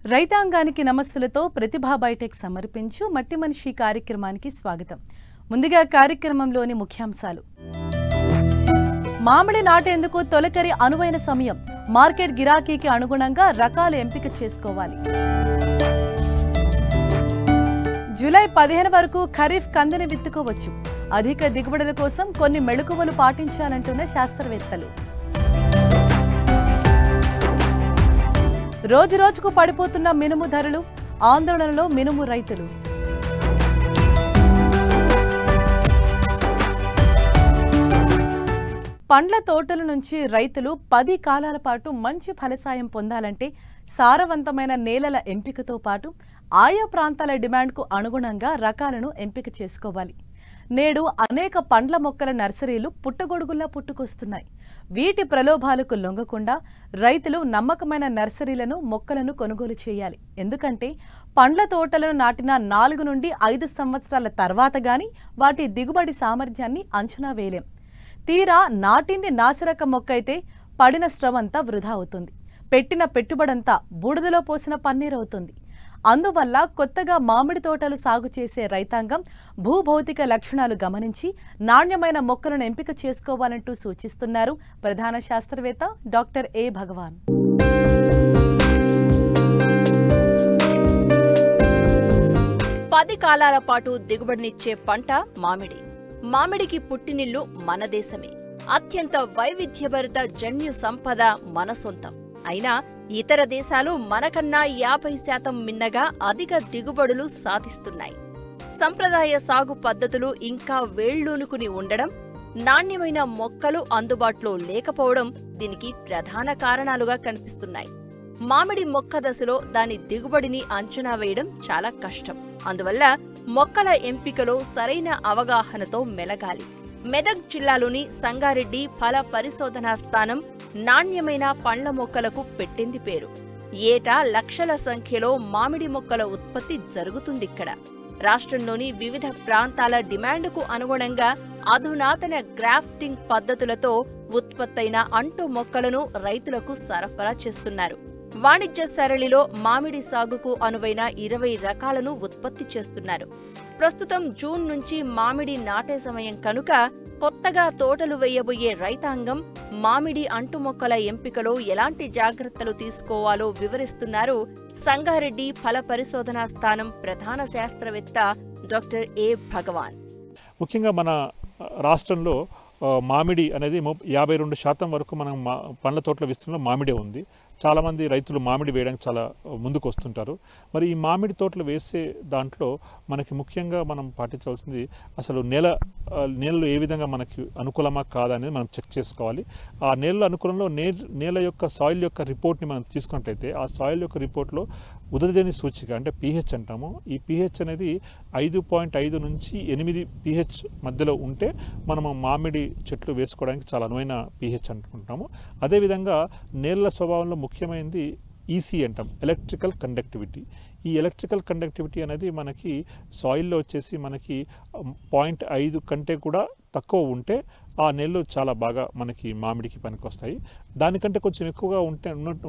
రైతాంగానికి నమస్సులతో ప్రతిభా బైటెక్ సమర్పించు మట్టి మనిషి కార్యక్రమానికి స్వాగతం. ముందుగా కార్యక్రమంలోని ముఖ్యాంశాలు. మామిడి నాటేందుకు తొలకరి అనువైన సమయం. మార్కెట్ గిరాకీకి అనుగుణంగా రకాలు ఎంపిక చేసుకోవాలి. జూలై 15 వరకు ఖరీఫ్ కందిని విత్తుకోవచ్చు. అధిక దిగుబడుల కోసం కొన్ని మెళకువలు పాటించాలంటున్న శాస్త్రవేత్తలు. రోజురోజుకు పడిపోతున్న మినుము ధరలు, ఆందోళనలో మినుము రైతులు. పండ్ల తోటల నుంచి రైతులు 10 కాలాల పాటు మంచి ఫలసాయం పొందాలంటే సారవంతమైన నేలల ఎంపికతో పాటు ఆయా ప్రాంతాల డిమాండ్కు అనుగుణంగా రకాలను ఎంపిక చేసుకోవాలి. నేడు అనేక పండ్ల మొక్కల నర్సరీలు పుట్టగొడుగుల్లా పుట్టుకొస్తున్నాయి. వీటి ప్రలోభాలకు లొంగకుండా రైతులు నమ్మకమైన నర్సరీలను, మొక్కలను కొనుగోలు చేయాలి. ఎందుకంటే పండ్ల తోటలను నాటిన 4 నుండి 5 సంవత్సరాల తర్వాత గాని వాటి దిగుబడి సామర్థ్యాన్ని అంచనా వేయలేం. తీరా నాటింది నాసిరకం మొక్క అయితే పడిన శ్రమంతా వృధా అవుతుంది. పెట్టిన పెట్టుబడంతా బూడిదలో పోసిన పన్నీరవుతుంది. అందువల్ల కొత్తగా మామిడి తోటలు సాగు చేసే రైతాంగం భూభౌతిక లక్షణాలు గమనించి నాణ్యమైన మొక్కలను ఎంపిక చేసుకోవాలంటూ సూచిస్తున్నారు ప్రధాన శాస్త్రవేత్త డాక్టర్ ఏ భగవాన్. పది కాలాల పాటు దిగుబడినిచ్చే పంట మామిడి. మామిడికి పుట్టినిల్లు మన దేశమే. అత్యంత వైవిధ్యభరిత జన్యు సంపద మన సొంతం. అయినా ఇతర దేశాలు మనకన్నా 50% మిన్నగా అధిక దిగుబడులు సాధిస్తున్నాయి. సంప్రదాయ సాగు పద్ధతులు ఇంకా వేళ్లూనుకుని ఉండడం, నాణ్యమైన మొక్కలు అందుబాటులో లేకపోవడం దీనికి ప్రధాన కారణాలుగా కనిపిస్తున్నాయి. మామిడి మొక్క దశలో దాని దిగుబడిని అంచనా వేయడం చాలా కష్టం. అందువల్ల మొక్కల ఎంపికలో సరైన అవగాహనతో మెలగాలి. మెదక్ జిల్లాలోని సంగారెడ్డి ఫల పరిశోధనా స్థానం నాణ్యమైన పండ్ల మొక్కలకు పెట్టింది పేరు. ఏటా లక్షల సంఖ్యలో మామిడి మొక్కల ఉత్పత్తి జరుగుతుందిక్కడ. రాష్ట్రంలోని వివిధ ప్రాంతాల డిమాండ్కు అనుగుణంగా అధునాతన గ్రాఫ్టింగ్ పద్ధతులతో ఉత్పత్తైన అంటు మొక్కలను రైతులకు సరఫరా చేస్తున్నారు. వాణిజ్య సరళిలో మామిడి సాగుకు అనువైన 20 రకాలను ఉత్పత్తి చేస్తున్నారు. ప్రస్తుతం జూన్ నుంచి మామిడి నాటే సమయం కనుక కొత్తగా తోటలు వేయబోయే రైతాంగం మామిడి అంటు మొక్కల ఎంపికలో ఎలాంటి జాగ్రత్తలు తీసుకోవాలో వివరిస్తున్నారు సంగారెడ్డి ఫల పరిశోధనా స్థానం ప్రధాన శాస్త్రవేత్త డాక్టర్ ఏ భగవాన్. ముఖ్యంగా మన రాష్ట్రంలో మామిడి అనేది 52% వరకు మనం పండ్ల తోటల విస్తీర్ణంలో మామిడే ఉంది. చాలామంది రైతులు మామిడి వేయడానికి చాలా ముందుకు వస్తుంటారు. మరి ఈ మామిడి తోటలు వేసే దాంట్లో మనకి ముఖ్యంగా మనం పాటించవలసింది అసలు నేలలు ఏ విధంగా మనకి అనుకూలమా కాదా అనేది మనం చెక్ చేసుకోవాలి. ఆ నేల అనుకూలంలో నేల యొక్క సాయిల్ యొక్క రిపోర్ట్ని మనం తీసుకున్నట్లయితే ఆ సాయిల్ యొక్క రిపోర్ట్లో ఉదజని సూచిక అంటే pH అంటాము. ఈ pH అనేది 5.5 నుంచి 8 pH మధ్యలో ఉంటే మనము మామిడి చెట్లు వేసుకోవడానికి చాలా అనువైన pH అనుకుంటాము. అదేవిధంగా నేలల స్వభావంలో ముఖ్యమైనది ఈసీ అంటాం, ఎలక్ట్రికల్ కండక్టివిటీ. ఈ ఎలక్ట్రికల్ కండక్టివిటీ అనేది మనకి సాయిల్లో వచ్చేసి మనకి 0.5 కంటే కూడా తక్కువ ఉంటే ఆ నేలలు చాలా బాగా మనకి మామిడికి పనికొస్తాయి. దానికంటే కొంచెం ఎక్కువగా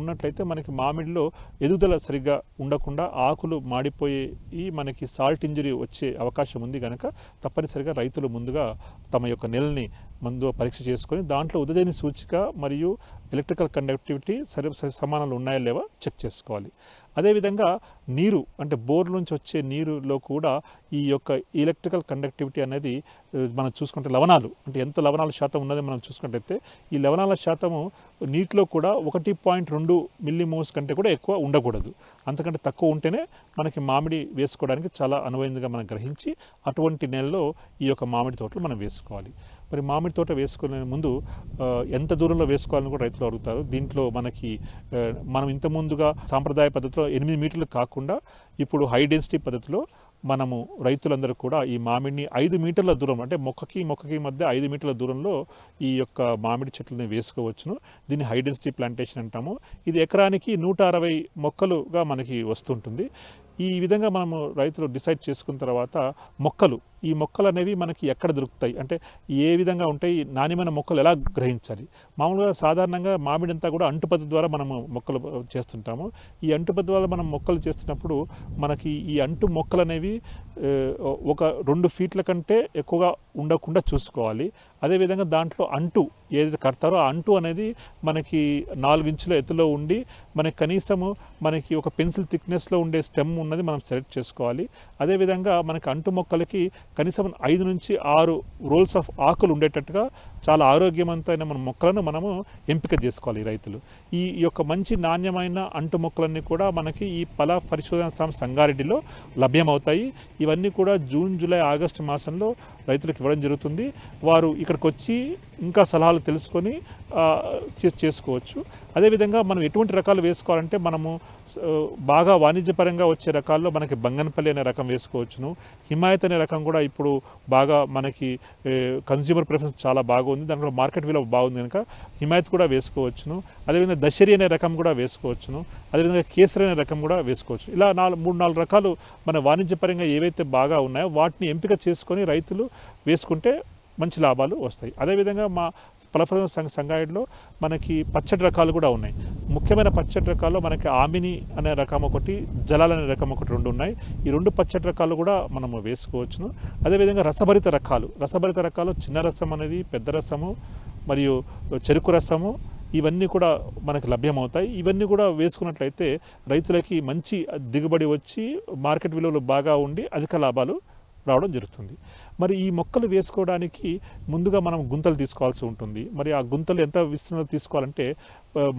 ఉన్నట్లయితే మనకి మామిడిలో ఎదుగుదల సరిగ్గా ఉండకుండా ఆకులు మాడిపోయి మనకి సాల్ట్ ఇంజరీ వచ్చే అవకాశం ఉంది కనుక తప్పనిసరిగా రైతులు ముందుగా తమ యొక్క నేలని ముందు పరీక్ష చేసుకొని దాంట్లో ఉదజని సూచిక మరియు ఎలక్ట్రికల్ కండక్టివిటీ సమానాలు ఉన్నాయా లేవా చెక్ చేసుకోవాలి. అదేవిధంగా నీరు అంటే బోర్ నుంచి వచ్చే నీరులో కూడా ఈ యొక్క ఎలక్ట్రికల్ కండక్టివిటీ అనేది మనం చూసుకుంటే లవణాలు అంటే ఎంత లవణాల శాతం ఉన్నది మనం చూసుకున్నట్టయితే ఈ లవణాల శాతము నీటిలో కూడా 1.2 మిల్లీమోల్స్ కంటే కూడా ఎక్కువ ఉండకూడదు. అంతకంటే తక్కువ ఉంటేనే మనకి మామిడి వేసుకోవడానికి చాలా అనువైనదిగా మనం గ్రహించి అటువంటి నేలలో ఈ యొక్క మామిడి తోటలు మనం వేసుకోవాలి. మరి మామిడి తోట వేసుకునే ముందు ఎంత దూరంలో వేసుకోవాలని కూడా రైతులు అడుగుతారు. దీంట్లో మనకి మనం ఇంత ముందుగా సాంప్రదాయ పద్ధతిలో 8 మీటర్లు కాకుండా ఇప్పుడు హై డెన్సిటీ పద్ధతిలో మనము రైతులందరూ కూడా ఈ మామిడిని 5 మీటర్ల దూరం అంటే మొక్కకి మధ్య 5 మీటర్ల దూరంలో ఈ యొక్క మామిడి చెట్లని వేసుకోవచ్చును. దీన్ని హై డెన్సిటీ ప్లాంటేషన్ అంటాము. ఇది ఎకరానికి 160 మొక్కలుగా మనకి వస్తుంటుంది. ఈ విధంగా మనము రైతులు డిసైడ్ చేసుకున్న తర్వాత ఈ మొక్కలు అనేవి మనకి ఎక్కడ దొరుకుతాయి, అంటే ఏ విధంగా ఉంటాయి, నాణ్యమైన మొక్కలు ఎలా గ్రహించాలి. మామూలుగా సాధారణంగా మామిడి అంతా కూడా అంటు పద్ధతి ద్వారా మనము మొక్కలు చేస్తుంటాము. ఈ అంటు పద్ధతి ద్వారా మనం మొక్కలు చేస్తున్నప్పుడు మనకి ఈ అంటు మొక్కలు అనేవి ఒక 2 ఫీట్ల కంటే ఎక్కువగా ఉండకుండా చూసుకోవాలి. అదేవిధంగా దాంట్లో అంటు ఏదైతే కడతారో ఆ అంటు అనేది మనకి 4 ఇంచుల ఎత్తులో ఉండి మనకి కనీసము మనకి ఒక పెన్సిల్ థిక్నెస్లో ఉండే స్టెమ్ ఉన్నది మనం సెలెక్ట్ చేసుకోవాలి. అదేవిధంగా మనకి అంటు మొక్కలకి కనీసం 5 నుంచి 6 రోల్స్ ఆఫ్ ఆకులు ఉండేటట్టుగా చాలా ఆరోగ్యవంతమైన మన మొక్కలను మనము ఎంపిక చేసుకోవాలి రైతులు. ఈ యొక్క మంచి నాణ్యమైన అంటు మొక్కలన్నీ కూడా మనకి ఈ ఫల పరిశోధన సంస్థ సంగారెడ్డిలో లభ్యమవుతాయి. ఇవన్నీ కూడా జూన్, జూలై, ఆగస్టు మాసంలో రైతులకు ఇవ్వడం జరుగుతుంది. వారు ఇక్కడికి వచ్చి ఇంకా సలహాలు తెలుసుకొని చేసుకోవచ్చు. అదేవిధంగా మనం ఎటువంటి రకాలు వేసుకోవాలంటే మనము బాగా వాణిజ్యపరంగా వచ్చే రకాల్లో మనకి బంగనపల్లి అనే రకం వేసుకోవచ్చును. హిమాయత్ అనే రకం కూడా ఇప్పుడు బాగా మనకి కన్స్యూమర్ ప్రిఫరెన్స్ చాలా బాగుంది, దాంట్లో మార్కెట్ విలువ బాగుంది కనుక హిమాయత్ కూడా వేసుకోవచ్చును. అదేవిధంగా దశరి అనే రకం కూడా వేసుకోవచ్చును. అదేవిధంగా కేసరి అనే రకం కూడా వేసుకోవచ్చు. ఇలా 3-4 రకాలు మన వాణిజ్యపరంగా ఏవైతే బాగా ఉన్నాయో వాటిని ఎంపిక చేసుకొని రైతులు వేసుకుంటే మంచి లాభాలు వస్తాయి. అదేవిధంగా మా ఫలప్రద సంగారెడ్డిలో మనకి పచ్చడి రకాలు కూడా ఉన్నాయి. ముఖ్యమైన పచ్చడి రకాల్లో మనకి ఆమిని అనే రకం ఒకటి, జలాల్ అనే రకం ఒకటి 2 ఉన్నాయి. ఈ 2 పచ్చడి రకాలు కూడా మనము వేసుకోవచ్చును. అదేవిధంగా రసభరిత రకాలు చిన్న రసం అనేది, పెద్ద రసము మరియు చెరుకు రసము ఇవన్నీ కూడా మనకు లభ్యమవుతాయి. ఇవన్నీ కూడా వేసుకున్నట్లయితే రైతులకి మంచి దిగుబడి వచ్చి మార్కెట్ విలువలు బాగా ఉండి అధిక లాభాలు రావడం జరుగుతుంది. మరి ఈ మొక్కలు వేసుకోవడానికి ముందుగా మనం గుంతలు తీసుకోవాల్సి ఉంటుంది. మరి ఆ గుంతలు ఎంత విస్తీర్ణంలో తీసుకోవాలంటే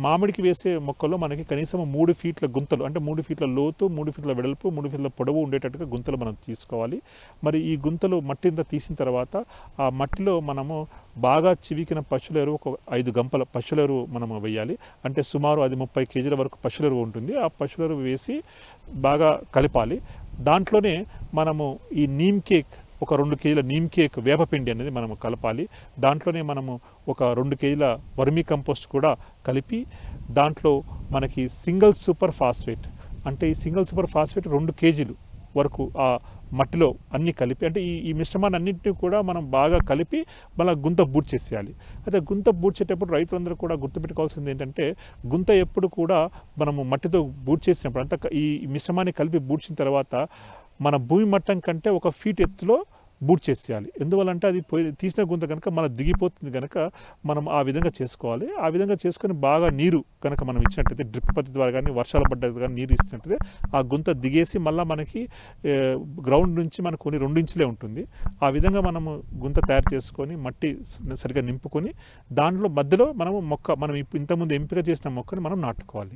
మామిడికి వేసే మొక్కల్లో మనకి కనీసం 3 ఫీట్ల గుంతలు, అంటే 3 ఫీట్ల లోతు, 3 ఫీట్ల వెడల్పు, 3 ఫీట్ల పొడవు ఉండేటట్టుగా గుంతలు మనం తీసుకోవాలి. మరి ఈ గుంతలు మట్టింత తీసిన తర్వాత ఆ మట్టిలో మనము బాగా చివికిన పశువుల ఎరువు ఒక 5 గంపల పశువుల ఎరువు మనము వేయాలి. అంటే సుమారు అది 30 కేజీల వరకు పశువుల ఎరువు ఉంటుంది. ఆ పశువుల ఎరువు వేసి బాగా కలపాలి. దాంట్లోనే మనము ఈ నీమ్ కేక్, ఒక 2 కేజీల నీమ్ కేక్ వేపపిండి అనేది మనము కలపాలి. దాంట్లోనే మనము ఒక 2 కేజీల వర్మీ కంపోస్ట్ కూడా కలిపి దాంట్లో మనకి సింగిల్ సూపర్ ఫాస్ఫేట్, అంటే ఈ సింగిల్ సూపర్ ఫాస్ఫేట్ 2 కేజీలు వరకు ఆ మట్టిలో అన్నీ కలిపి, అంటే ఈ మిశ్రమాన్ని అన్నింటినీ కూడా మనం బాగా కలిపి మళ్ళీ గుంత బూడ్చేసేయాలి. అయితే గుంత బూడ్చేటప్పుడు రైతులందరూ కూడా గుర్తుపెట్టుకోవాల్సింది ఏంటంటే గుంత ఎప్పుడు కూడా మనము మట్టితో బూడ్చేసినప్పుడు అంతా ఈ మిశ్రమాన్ని కలిపి బూడ్చిన తర్వాత మన భూమి మట్టం కంటే 1 ఫీట్ ఎత్తులో బూట్ చేసేయాలి. ఎందువల్లంటే అది తీసిన గుంత కనుక మన దిగిపోతుంది కనుక మనం ఆ విధంగా చేసుకోవాలి. ఆ విధంగా చేసుకొని బాగా నీరు కనుక మనం ఇచ్చినట్టయితే డ్రిప్ పద్ధతి ద్వారా కానీ వర్షాలు పడ్డది కానీ నీరు ఇచ్చినట్టయితే ఆ గుంత దిగేసి మళ్ళీ మనకి గ్రౌండ్ నుంచి మనకు కొన్ని 2 ఇంచులే ఉంటుంది. ఆ విధంగా మనము గుంత తయారు చేసుకొని మట్టి సరిగా నింపుకొని దాంట్లో మధ్యలో మనం ఇంతకుముందు ఎంపిక చేసిన మొక్కని మనం నాటుకోవాలి.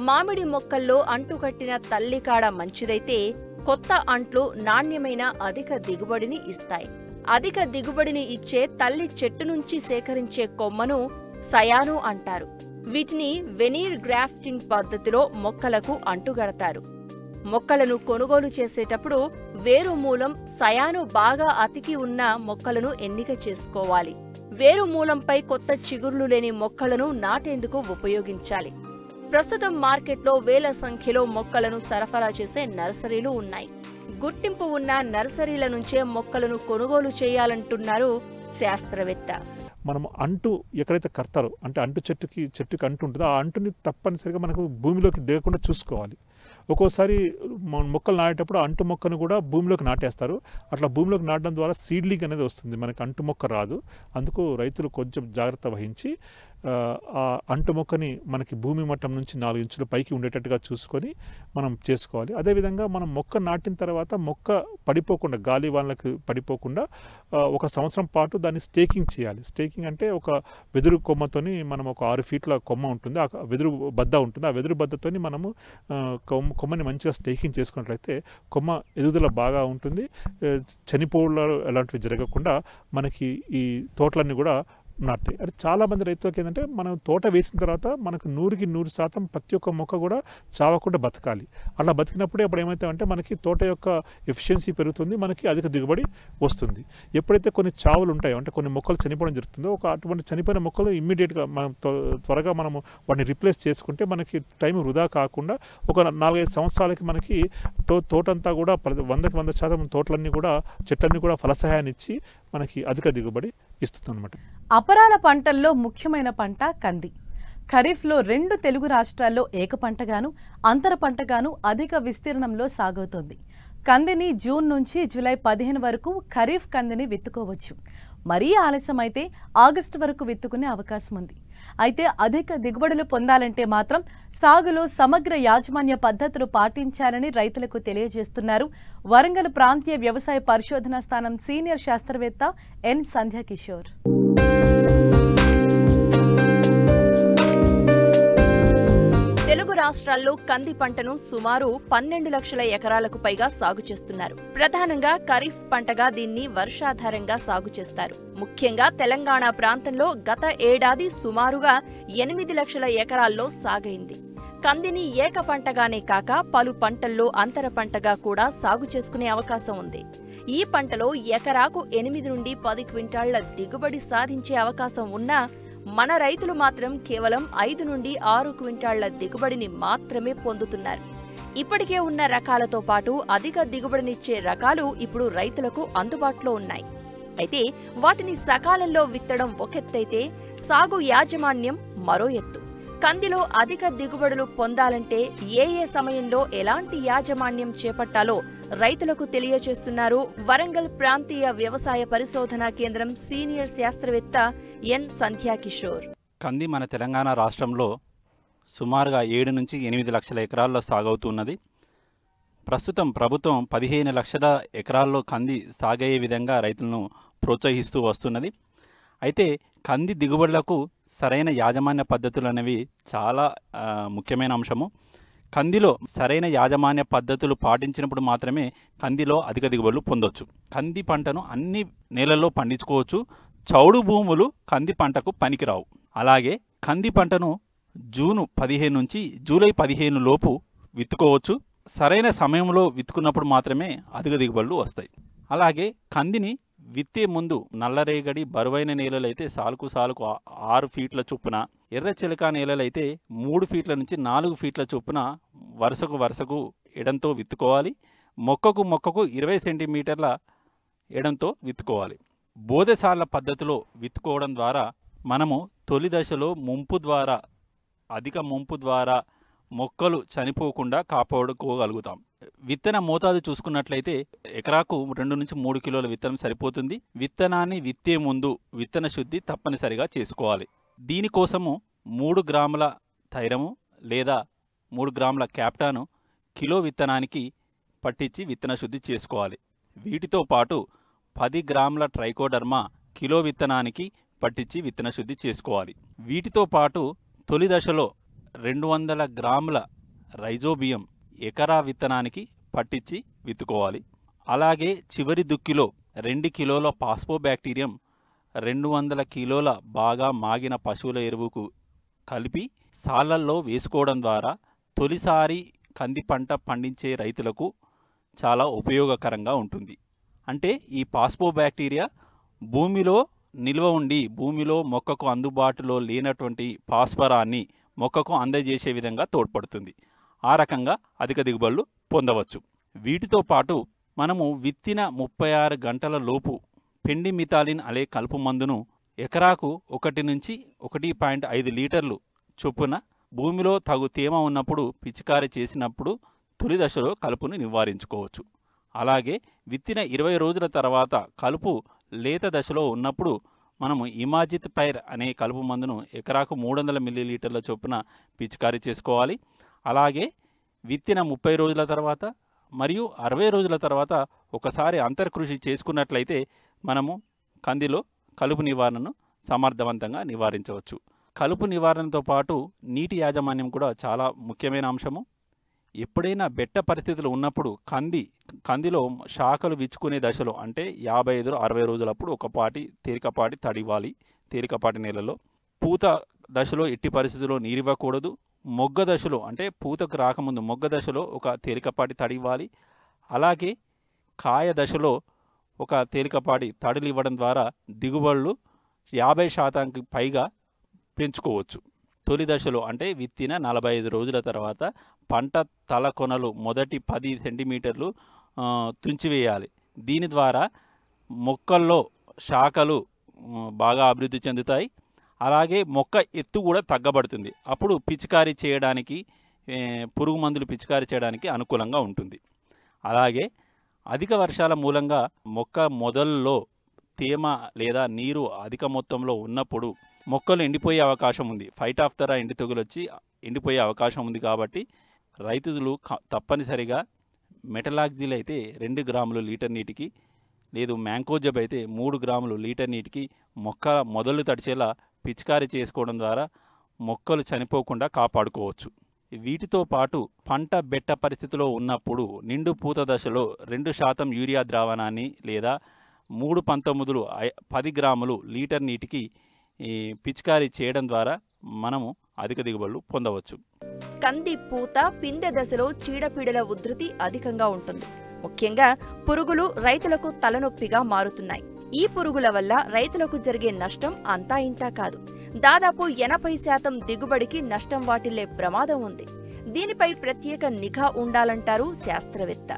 మామిడి మొక్కల్లో అంటుకట్టిన తల్లి కాడ మంచిదైతే కొత్త అంట్లు నాణ్యమైన అధిక దిగుబడిని ఇస్తాయి. అధిక దిగుబడిని ఇచ్చే తల్లి చెట్టు నుంచి సేకరించే కొమ్మను సయాను అంటారు. వీటిని వెనీర్ గ్రాఫ్టింగ్ పద్ధతిలో మొక్కలకు అంటుగడతారు. మొక్కలను కొనుగోలు చేసేటప్పుడు వేరు మూలం సయాను బాగా అతికి ఉన్న మొక్కలను ఎన్నిక చేసుకోవాలి. వేరు మూలంపై కొత్త చిగుర్లు లేని మొక్కలను నాటేందుకు ఉపయోగించాలి. ప్రస్తుతం మార్కెట్లో వేల సంఖ్యలో మొక్కలను సరఫరా చేసే నర్సరీలు ఉన్నాయి. గుర్తింపు ఉన్న నర్సరీల నుంచే మొక్కలను కొనుగోలు చేయాలంటున్నారు శాస్త్రవేత్త. మనము అంటు ఎక్కడైతే కడతారో, అంటే అంటు చెట్టుకి అంటు ఉంటుందో ఆ అంటుని తప్పనిసరిగా మనకు భూమిలోకి దిగకుండా చూసుకోవాలి. ఒక్కోసారి మొక్కలు నాటేటప్పుడు అంటు మొక్కను కూడా భూమిలోకి నాటేస్తారు. అట్లా భూమిలోకి నాటడం ద్వారా సీడ్లింగ్ అనేది వస్తుంది, మనకి అంటు మొక్క రాదు. అందుకు రైతులు కొంచెం జాగ్రత్త వహించి ఆ అంటు మొక్కని మనకి భూమి మట్టం నుంచి 4 ఇంచుల పైకి ఉండేటట్టుగా చూసుకొని మనం చేసుకోవాలి. అదేవిధంగా మనం మొక్క నాటిన తర్వాత మొక్క పడిపోకుండా, గాలి వాళ్ళకి పడిపోకుండా 1 సంవత్సరం పాటు దాన్ని స్టేకింగ్ చేయాలి. స్టేకింగ్ అంటే ఒక వెదురు కొమ్మతోని మనం ఒక 6 ఫీట్ల కొమ్మ ఉంటుంది, ఆ వెదురు బద్ద ఉంటుంది. ఆ వెదురు బద్దతోని మనము కొమ్మని మంచిగా స్టేకింగ్ చేసుకున్నట్లయితే కొమ్మ ఎదుగుదల బాగా ఉంటుంది. చనిపోవడాలు అలాంటివి జరగకుండా మనకి ఈ తోటలన్నీ కూడా నాటుతాయి. అది చాలామంది రైతులకు ఏంటంటే మనం తోట వేసిన తర్వాత మనకు 100కి 100% ప్రతి ఒక్క మొక్క కూడా చావకుండా బతకాలి. అలా బతికినప్పుడే అప్పుడు ఏమవుతాయంటే మనకి తోట యొక్క ఎఫిషియన్సీ పెరుగుతుంది, మనకి అధిక దిగుబడి వస్తుంది. ఎప్పుడైతే కొన్ని చావులు ఉంటాయో అంటే కొన్ని మొక్కలు చనిపోవడం జరుగుతుందో అటువంటి చనిపోయిన మొక్కలు ఇమ్మీడియట్గా మనం త్వరగా మనము వాటిని రిప్లేస్ చేసుకుంటే మనకి టైం వృధా కాకుండా ఒక 4-5 సంవత్సరాలకి మనకి తోటంతా కూడా 100% తోటలన్నీ కూడా చెట్లన్నీ కూడా ఫలసహాయాన్ని ఇచ్చి మనకి అధిక దిగుబడి ఇస్తుంది అనమాట. అపరాల పంటల్లో ముఖ్యమైన పంట కంది. ఖరీఫ్లో 2 తెలుగు రాష్ట్రాల్లో ఏక పంటగాను అంతర పంటగాను అధిక విస్తీర్ణంలో సాగుతోంది. కందిని జూన్ నుంచి జూలై 15 వరకు ఖరీఫ్ కందిని విత్తుకోవచ్చు. మరీ ఆలస్యమైతే ఆగస్టు వరకు విత్తుకునే అవకాశం ఉంది. అయితే అధిక దిగుబడులు పొందాలంటే మాత్రం సాగులో సమగ్ర యాజమాన్య పద్ధతులు పాటించాలని రైతులకు తెలియజేస్తున్నారు వరంగల్ ప్రాంతీయ వ్యవసాయ పరిశోధనా స్థానం సీనియర్ శాస్త్రవేత్త ఎన్ సంధ్యాకిషోర్. తెలుగు రాష్ట్రాల్లో కంది పంటను సుమారు 12 లక్షల ఎకరాలకు పైగా సాగు చేస్తున్నారు. ప్రధానంగా ఖరీఫ్ పంటగా దీన్ని వర్షాధారంగా సాగు చేస్తారు. ముఖ్యంగా తెలంగాణ ప్రాంతంలో గత ఏడాది సుమారుగా 8 లక్షల ఎకరాల్లో సాగైంది. కందిని ఏక పంటగానే కాక పలు పంటల్లో అంతర పంటగా కూడా సాగు చేసుకునే అవకాశం ఉంది. ఈ పంటలో ఎకరాకు 8 నుండి 10 క్వింటాళ్ల దిగుబడి సాధించే అవకాశం ఉన్నా మన రైతులు మాత్రం కేవలం 5 నుండి 6 క్వింటాళ్ల దిగుబడిని మాత్రమే పొందుతున్నారు. ఇప్పటికే ఉన్న రకాలతో పాటు అధిక దిగుబడినిచ్చే రకాలు ఇప్పుడు రైతులకు అందుబాటులో ఉన్నాయి. అయితే వాటిని సకాలంలో విత్తడం ఒకెత్తైతే సాగు యాజమాన్యం మరో ఎత్తు. కందిలో అధిక దిగుబడులు పొందాలంటే ఏ సమయంలో ఎలాంటి యాజమాన్యం చేపట్టాలో రైతులకు తెలియజేస్తున్నారు వరంగల్ ప్రాంతీయ వ్యవసాయ పరిశోధనా కేంద్రం సీనియర్ శాస్త్రవేత్త ఎన్ సంధ్యాకిషోర్. కంది మన తెలంగాణ రాష్ట్రంలో సుమారుగా 7 నుంచి 8 లక్షల ఎకరాల్లో సాగవుతున్నది. ప్రస్తుతం ప్రభుత్వం 15 లక్షల ఎకరాల్లో కంది సాగయ్యే విధంగా రైతులను ప్రోత్సహిస్తూ వస్తున్నది. అయితే కంది దిగుబడులకు సరైన యాజమాన్య పద్ధతులు అనేవి చాలా ముఖ్యమైన అంశము. కందిలో సరైన యాజమాన్య పద్ధతులు పాటించినప్పుడు మాత్రమే కందిలో అధిక దిగుబడులు పొందొచ్చు. కంది పంటను అన్ని నేలల్లో పండించుకోవచ్చు. చౌడు భూములు కంది పంటకు పనికిరావు. అలాగే కంది పంటను జూన్ 15 నుంచి జూలై 15 లోపు విత్తుకోవచ్చు. సరైన సమయంలో విత్తుకున్నప్పుడు మాత్రమే అధిక దిగుబడులు వస్తాయి. అలాగే కందిని విత్తే ముందు నల్లరేగడి బరువైన నేలలైతే సాలుకు 6 ఫీట్ల చొప్పున, ఎర్ర చిలక నేలలైతే 3 ఫీట్ల నుంచి 4 ఫీట్ల చొప్పున వరుసకు ఎడంతో విత్తుకోవాలి. మొక్కకు 20 సెంటీమీటర్ల ఎడంతో విత్తుకోవాలి. బోదెసార్ల పద్ధతిలో విత్తుకోవడం ద్వారా మనము తొలి దశలో అధిక ముంపు ద్వారా మొక్కలు చనిపోకుండా కాపాడుకోగలుగుతాం. విత్తన మోతాదు చూసుకున్నట్లయితే ఎకరాకు 2 నుంచి 3 కిలోల విత్తనం సరిపోతుంది. విత్తనాన్ని విత్తే ముందు విత్తన శుద్ధి తప్పనిసరిగా చేసుకోవాలి. దీనికోసము 3 గ్రాముల థైరము లేదా 3 గ్రాముల క్యాప్టాను కిలో విత్తనానికి పట్టించి విత్తన శుద్ధి చేసుకోవాలి. వీటితో పాటు 10 గ్రాముల ట్రైకోడర్మా కిలో విత్తనానికి పట్టించి విత్తన శుద్ధి చేసుకోవాలి. వీటితో పాటు తొలి దశలో 200 గ్రాముల రైజోబియం ఎకరా విత్తనానికి పట్టించి విత్తుకోవాలి. అలాగే చివరి దుక్కిలో 2 కిలోల పాస్పోబ్యాక్టీరియం 200 కిలోల బాగా మాగిన పశువుల ఎరువుకు కలిపి సాళ్లల్లో వేసుకోవడం ద్వారా తొలిసారి కంది పంట పండించే రైతులకు చాలా ఉపయోగకరంగా ఉంటుంది. అంటే ఈ పాస్పోబ్యాక్టీరియా భూమిలో నిల్వ ఉండి భూమిలో మొక్కకు అందుబాటులో లేనటువంటి భాస్వరాన్ని మొక్కకు అందజేసే విధంగా తోడ్పడుతుంది. ఆ రకంగా అధిక దిగుబడులు పొందవచ్చు. వీటితో పాటు మనము విత్తిన 36 గంటల లోపు పెండిమిథాలిన్ అనే కలుపు మందును ఎకరాకు 1 నుంచి 1.5 లీటర్లు చొప్పున భూమిలో తగు తేమ ఉన్నప్పుడు పిచికారీ చేసినప్పుడు తొలి దశలో కలుపును నివారించుకోవచ్చు. అలాగే విత్తిన 20 రోజుల తర్వాత కలుపు లేత దశలో ఉన్నప్పుడు మనము ఇమాజిత్ పైర్ అనే కలుపు మందును ఎకరాకు 300 మిల్లీలీటర్ల చొప్పున పిచికారీ చేసుకోవాలి. అలాగే విత్తిన 30 రోజుల తర్వాత మరియు 60 రోజుల తర్వాత ఒకసారి అంతర్కృషి చేసుకున్నట్లయితే మనము కందిలో కలుపు నివారణను సమర్థవంతంగా నివారించవచ్చు. కలుపు నివారణతో పాటు నీటి యాజమాన్యం కూడా చాలా ముఖ్యమైన అంశము. ఎప్పుడైనా బెట్ట పరిస్థితులు ఉన్నప్పుడు కందిలో శాఖలు విచ్చుకునే దశలో అంటే 55-60 రోజులప్పుడు ఒకపాటి తేలికపాటి తడి ఇవ్వాలి. తేలికపాటి నేలలో. పూత దశలో ఎట్టి పరిస్థితుల్లో నీరివ్వకూడదు. మొగ్గ దశలో అంటే పూతకు రాకముందు మొగ్గ దశలో ఒక తేలికపాటి తడి ఇవ్వాలి. అలాగే కాయ దశలో ఒక తేలికపాటి తడులు ఇవ్వడం ద్వారా దిగుబడులు 50% పైగా పెంచుకోవచ్చు. తొలి దశలో అంటే విత్తిన 45 రోజుల తర్వాత పంట తల కొనలు మొదటి 10 సెంటీమీటర్లు తుంచివేయాలి. దీని ద్వారా మొక్కల్లో శాఖలు బాగా అభివృద్ధి చెందుతాయి. అలాగే మొక్క ఎత్తు కూడా తగ్గబడుతుంది. అప్పుడు పిచికారీ చేయడానికి పురుగు మందులు పిచికారీ చేయడానికి అనుకూలంగా ఉంటుంది. అలాగే అధిక వర్షాల మూలంగా మొక్క మొదల్లో తేమ లేదా నీరు అధిక మొత్తంలో ఉన్నప్పుడు మొక్కలు ఎండిపోయే అవకాశం ఉంది. ఫైట్ ఆఫ్ ద ఎండి తెగులు వచ్చి ఎండిపోయే అవకాశం ఉంది. కాబట్టి రైతులు తప్పనిసరిగా మెటలాక్సిల్ అయితే 2 గ్రాములు లీటర్ నీటికి, లేదు మ్యాంకోజబ్ అయితే 3 గ్రాములు లీటర్ నీటికి మొక్క మొదలు తడిచేలా పిచికారీ చేసుకోవడం ద్వారా మొక్కలు చనిపోకుండా కాపాడుకోవచ్చు. వీటితో పాటు పంట బెట్ట పరిస్థితిలో ఉన్నప్పుడు నిండు పూత దశలో 2% యూరియా ద్రావణాన్ని లేదా 3/19 10 గ్రాములు లీటర్ నీటికి పిచికారీ చేయడం ద్వారా మనము అధిక దిగుబడులు పొందవచ్చు. కంది పూత పిందె దశలో చీడపీడల ఉధృతి అధికంగా ఉంటుంది. ముఖ్యంగా పురుగులు రైతులకు తలనొప్పిగా మారుతున్నాయి. ఈ పురుగుల వల్ల రైతులకు జరిగే నష్టం అంతా ఇంతా కాదు. దాదాపు 80% దిగుబడికి నష్టం వాటిల్లే ప్రమాదం ఉంది. దీనిపై ప్రత్యేక నిఘా ఉండాలంటారు శాస్త్రవేత్త.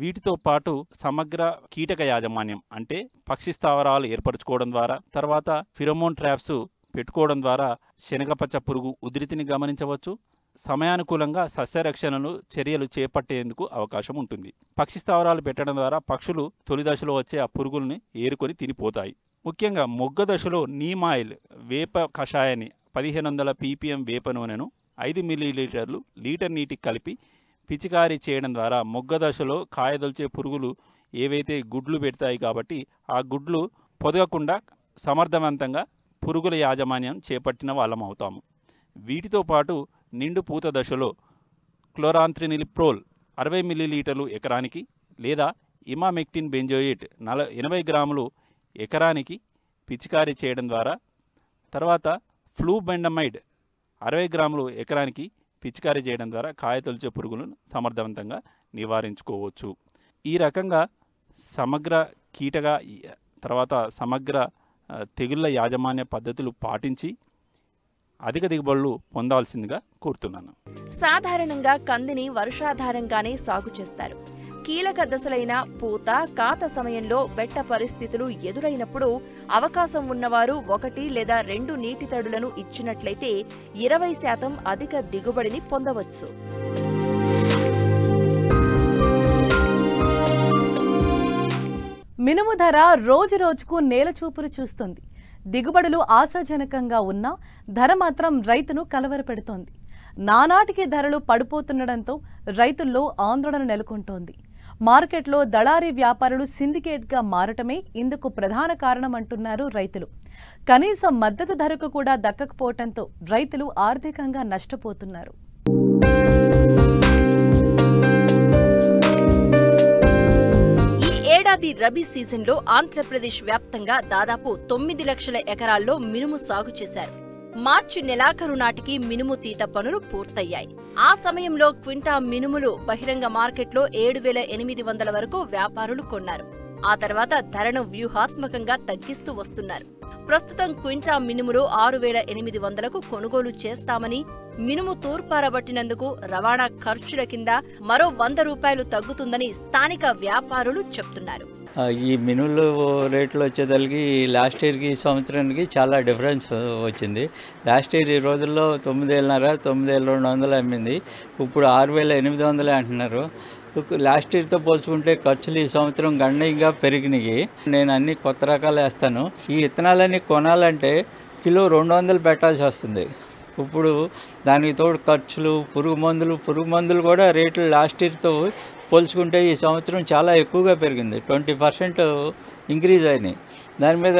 వీటితో పాటు సమగ్ర కీటక యాజమాన్యం అంటే పక్షి స్థావరాలు ఏర్పరచుకోవడం ద్వారా, తర్వాత ఫిరోమోన్ ట్రాప్స్ పెట్టుకోవడం ద్వారా శనగపచ్చ పురుగు ఉధృతిని గమనించవచ్చు. సమయానుకూలంగా సస్యరక్షణను చర్యలు చేపట్టేందుకు అవకాశం ఉంటుంది. పక్షి స్థావరాలు పెట్టడం ద్వారా పక్షులు తొలి దశలో వచ్చే ఆ పురుగుల్ని ఏరుకొని తినిపోతాయి. ముఖ్యంగా మొగ్గ దశలో నీమ్ ఆయిల్ వేప కషాయాన్ని 1500 ppm వేప నూనెను 5 మిల్లీలీటర్లు లీటర్ నీటికి కలిపి పిచికారీ చేయడం ద్వారా మొగ్గ దశలో కాయదొల్చే పురుగులు ఏవైతే గుడ్లు పెడతాయి కాబట్టి ఆ గుడ్లు పొదగకుండా సమర్థవంతంగా పురుగుల యాజమాన్యం చేపట్టిన వాళ్ళం అవుతాము. వీటితో పాటు నిండు పూత దశలో క్లోరాంత్రినిలిప్రోల్ 60 మిల్లీలీటర్లు ఎకరానికి లేదా ఇమామెక్టిన్ బెంజోయేట్ 80 గ్రాములు ఎకరానికి పిచికారీ చేయడం ద్వారా, తర్వాత ఫ్లూబెండమైడ్ 60 గ్రాములు ఎకరానికి పిచికారీ చేయడం ద్వారా కాయతొలిచే పురుగులను సమర్థవంతంగా నివారించుకోవచ్చు. ఈ రకంగా సమగ్ర కీటక తర్వాత సమగ్ర తెగుళ్ల యాజమాన్య పద్ధతులు పాటించి అధిక దిగుబడులు పొందాల్సిందిగా కోరుతున్నాను. సాధారణంగా కందిని వర్షాధారంగానే సాగు చేస్తారు. కీలక దశలైన పూత, కాత సమయంలో బెట్ట పరిస్థితులు ఎదురైనప్పుడు అవకాశం ఉన్నవారు 1 లేదా 2 నీటి తడులను ఇచ్చినట్లయితే 20% అధిక దిగుబడిని పొందవచ్చు. మినుము ధర రోజురోజుకు నేలచూపులు చూస్తుంది. దిగుబడులు ఆశాజనకంగా ఉన్నా ధర మాత్రం రైతును కలవరపెడుతోంది. నానాటికి ధరలు పడిపోతుండటంతో రైతుల్లో ఆందోళన నెలకొంటోంది. మార్కెట్లో దళారీ వ్యాపారులు సిండికేట్గా మారటమే ఇందుకు ప్రధాన కారణమంటున్నారు రైతులు. కనీసం మద్దతు ధరకు కూడా దక్కకపోవడంతో రైతులు ఆర్థికంగా నష్టపోతున్నారు. ఏడాది రబీ సీజన్లో ఆంధ్రప్రదేశ్ వ్యాప్తంగా దాదాపు 9 లక్షల ఎకరాల్లో మినుము సాగు చేశారు. మార్చి నెలాఖరు నాటికి మినుము తీత పనులు పూర్తయ్యాయి. ఆ సమయంలో క్వింటా మినుములు బహిరంగ మార్కెట్లో 7,800 వరకు వ్యాపారులు కొన్నారు. ఆ తర్వాత ధరను వ్యూహాత్మకంగా తగ్గిస్తూ వస్తున్నారు. ప్రస్తుతం క్వింటా మినుములు 6,800కు కొనుగోలు చేస్తామని, మినుము తూర్పారబట్టినందుకు రవాణా ఖర్చుల కింద మరో 100 రూపాయలు తగ్గుతుందని స్థానిక వ్యాపారులు చెప్తున్నారు. ఈ మినుములు రేట్లు వచ్చేదానికి లాస్ట్ ఇయర్కి ఈ సంవత్సరానికి చాలా డిఫరెన్స్ వచ్చింది. లాస్ట్ ఇయర్ ఈ రోజుల్లో 9,500 9,200 అమ్మింది. ఇప్పుడు 6,800 అంటున్నారు. లాస్ట్ ఇయర్తో పోల్చుకుంటే ఖర్చులు ఈ సంవత్సరం గణనీయంగా పెరిగినాయి. నేను అన్ని కొత్త రకాలు వేస్తాను. ఈ విత్తనాలన్నీ కొనాలంటే కిలో 200 పెట్టాల్సి వస్తుంది. ఇప్పుడు దానికి తోడు ఖర్చులు, పురుగు మందులు కూడా రేట్లు లాస్ట్ ఇయర్తో పోల్చుకుంటే ఈ సంవత్సరం చాలా ఎక్కువగా పెరిగింది. 20% ఇంక్రీజ్ అయినాయి. దాని మీద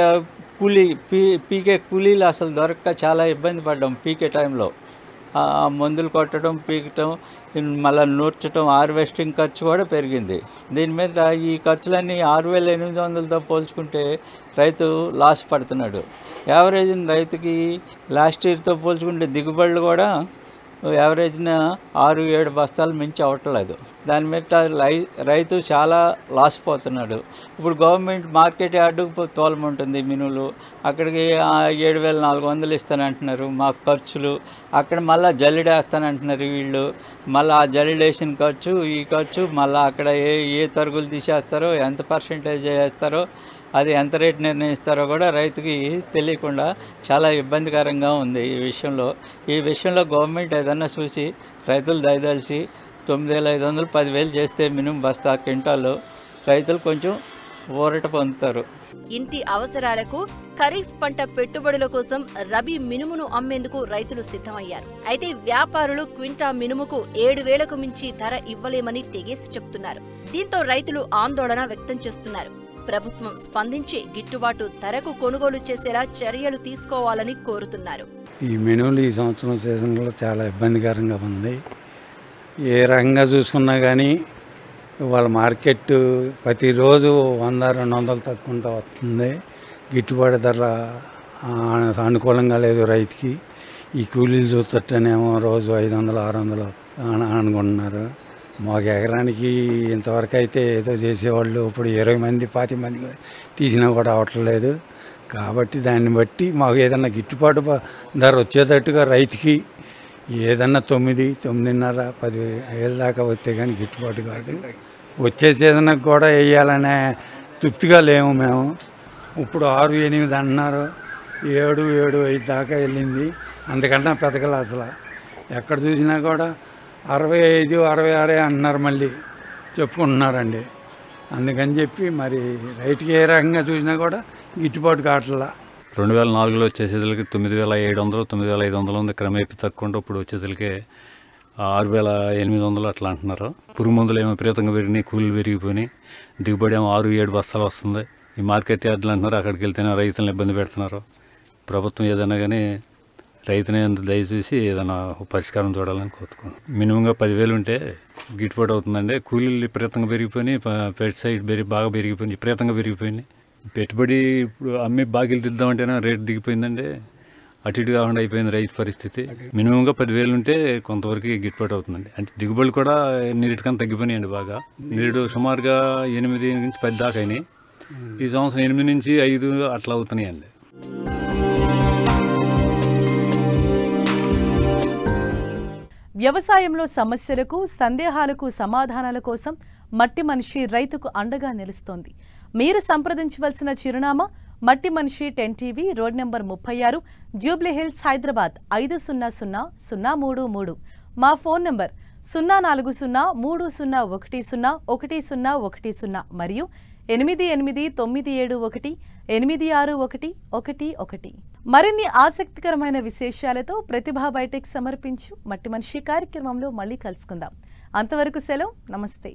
పీకే కూలీలు అసలు దొరక్క చాలా ఇబ్బంది పడ్డాం పీకే టైంలో. మందులు కొట్టడం, పీకటం, మళ్ళీ నూర్చడం, హార్వెస్టింగ్ ఖర్చు కూడా పెరిగింది. దీని మీద ఈ ఖర్చులన్నీ 6,800తో పోల్చుకుంటే రైతు లాస్ పడుతున్నాడు. యావరేజ్ రైతుకి లాస్ట్ ఇయర్తో పోల్చుకుంటే దిగుబడులు కూడా యావరేజ్న 6-7 బస్తాలు మించి అవ్వట్లేదు. దాని మీద రైతు చాలా లాస్ పోతున్నాడు. ఇప్పుడు గవర్నమెంట్ మార్కెట్ యార్డుకు తోలమంటుంది మినువులు, అక్కడికి 7,400 ఇస్తానంటున్నారు. మాకు ఖర్చులు అక్కడ మళ్ళీ జల్లెడేస్తానంటున్నారు వీళ్ళు. మళ్ళీ ఆ జల్లెడేసిన ఖర్చు, ఈ ఖర్చు, మళ్ళీ అక్కడ ఏ తరుగులు తీసేస్తారో, ఎంత పర్సెంటేజ్ చేస్తారో, అది ఎంత రేటు నిర్ణయిస్తారో కూడా రైతుకి తెలియకుండా చాలా ఇబ్బందికరంగా ఉంది. ఈ విషయంలో గవర్నమెంట్ ఏదన్నా చూసి రైతులు దయదలిచి 9,500 10,000 చేస్తే మినిమం బస్తా క్వింటాలు రైతులు కొంచెం ఊరట పొందుతారు. ఇంటి అవసరాలకు ఖరీఫ్ పంట పెట్టుబడుల కోసం రబీ మినుమును అమ్మేందుకు రైతులు సిద్ధమయ్యారు. అయితే వ్యాపారులు క్వింటా మినుముకు 7,000కు మించి ధర ఇవ్వలేమని తెగేసి చెప్తున్నారు. దీంతో రైతులు ఆందోళన వ్యక్తం చేస్తున్నారు. ప్రభుత్వం స్పందించి గిట్టుబాటు ధరకు కొనుగోలు చేసేలా చర్యలు తీసుకోవాలని కోరుతున్నారు. ఈ మినుములు ఈ సంవత్సరం సీజన్లో చాలా ఇబ్బందికరంగా ఉంది. ఏ రకంగా చూసుకున్నా కానీ వాళ్ళ మార్కెట్ ప్రతిరోజు 100-200 తక్కువ వస్తుంది. గిట్టుబాటు ధర అనుకూలంగా లేదు రైతుకి. ఈ కూలీలు చూస్తుంటేనేమో రోజు 500-600 అనుకుంటున్నారు. మాకు ఎకరానికి ఇంతవరకు అయితే ఏదో చేసేవాళ్ళు ఇప్పుడు 20 మంది 25 మంది తీసినా కూడా అవ్వట్లేదు. కాబట్టి దాన్ని బట్టి మాకు ఏదన్నా గిట్టుబాటు ధర వచ్చేటట్టుగా రైతుకి ఏదన్నా 9-9.5 10,000 దాకా వస్తే కానీ గిట్టుబాటు కాదు. వచ్చే సీజన్కి కూడా వేయాలనే తృప్తిగా లేము మేము. ఇప్పుడు 6-8 అంటున్నారు, 7-5 దాకా వెళ్ళింది. అంతకన్నా పెద్దగల అసలు ఎక్కడ చూసినా కూడా 65-66 అంటున్నారు, మళ్ళీ చెప్పుకుంటున్నారండి. అందుకని చెప్పి మరి రైతుకి ఏ రకంగా చూసినా కూడా గిట్టుబాటు కావట్లా. 2004లో వచ్చేసేదలకి 9,700 9,500 ఉంది. క్రమేపీ తక్కువ ఇప్పుడు వచ్చేసరికి 6,800 అట్లా అంటున్నారు. పురుగు మందులు ఏమో విపరీతంగా పెరిగినాయి, కూలీలు పెరిగిపోయినాయి. దిగుబడి ఏమో 6-7 బస్తాలు వస్తుంది. ఈ మార్కెట్ యార్డులు అంటున్నారు, అక్కడికి వెళ్తేనే రైతులను ఇబ్బంది పెడుతున్నారు. ప్రభుత్వం ఏదైనా కానీ రైతుని దయచేసి ఏదైనా పరిష్కారం చూడాలని కోరుకుంటున్నాను. మినిమంగా 10,000 ఉంటే గిట్టుబాటు అవుతుందండి. కూలీలు విపరీతంగా పెరిగిపోయినాయి, పెస్టిసైడ్ బాగా పెరిగిపోయినాయి, విపరీతంగా పెరిగిపోయినాయి. పెట్టుబడి ఇప్పుడు అమ్మి బాకీలు దిద్దామంటేనే రేటు దిగిపోయిందండి. అటు ఇటు కాకుండా అయిపోయింది రైతు పరిస్థితి. మినిమంగా 10,000 ఉంటే కొంతవరకు గిట్టుబాటు అవుతుందండి. అంటే దిగుబడులు కూడా నీటికన్నా తగ్గిపోయినాయండి బాగా. నీరు సుమారుగా 8 నుంచి 10 దాకా అయినాయి. ఈ సంవత్సరం 8 నుంచి 5 అట్లా అవుతున్నాయండి. వ్యవసాయంలో సమస్యలకు, సందేహాలకు సమాధానాల కోసం మట్టి మనిషి రైతుకు అండగా నిలుస్తోంది. మీరు సంప్రదించవలసిన చిరునామా మట్టి మనిషి 10 TV, road number 36, Jubilee hills, Hyderabad 500033. మా ఫోన్ నెంబర్ 04030010110 మరియు 8897186111. మరిన్ని ఆసక్తికరమైన విశేషాలతో ప్రతిభా బయోటెక్ సమర్పించు మట్టి మనిషి కార్యక్రమంలో మళ్ళీ కలుసుకుందాం. అంతవరకు సెలవు, నమస్తే.